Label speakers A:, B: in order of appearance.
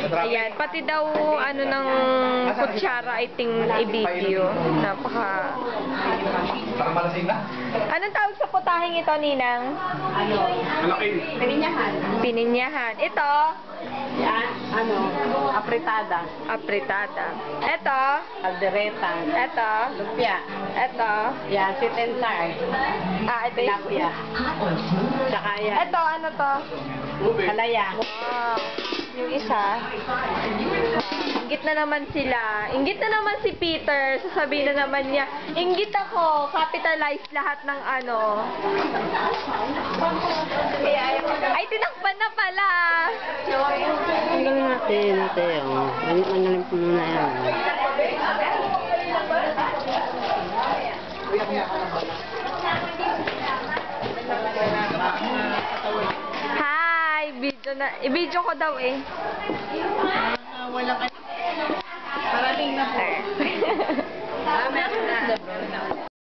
A: Ayan, pati daw ano ng kutsara I think i-video. Napaka...
B: Parang malasing na.
A: Anong tawag sa putahing ito, Ninang?
B: Malaki.
A: Pininyahan. Ito?
C: Yan, apritada.
A: Apritada. Ito?
C: Aldereta.
A: Ito?
C: Lumpia.
A: Ito?
C: Yan, sweet and sour.
A: Ito yung...
C: Tilapia. Tsaka yan,
A: Ito, ano to?
C: halaya.
A: Wow. Yung isa. Inggit na naman sila. Inggit na naman si Peter. Sasabihin na naman niya, inggit ako. Capitalize lahat ng ano. Ay, tinakpan na pala.
C: Tanggalin natin, ate. Tanggalin po muna yan.
A: Hi! Video na. I-video ko daw eh.
C: Wala ka. Parating na po.
A: Meron na.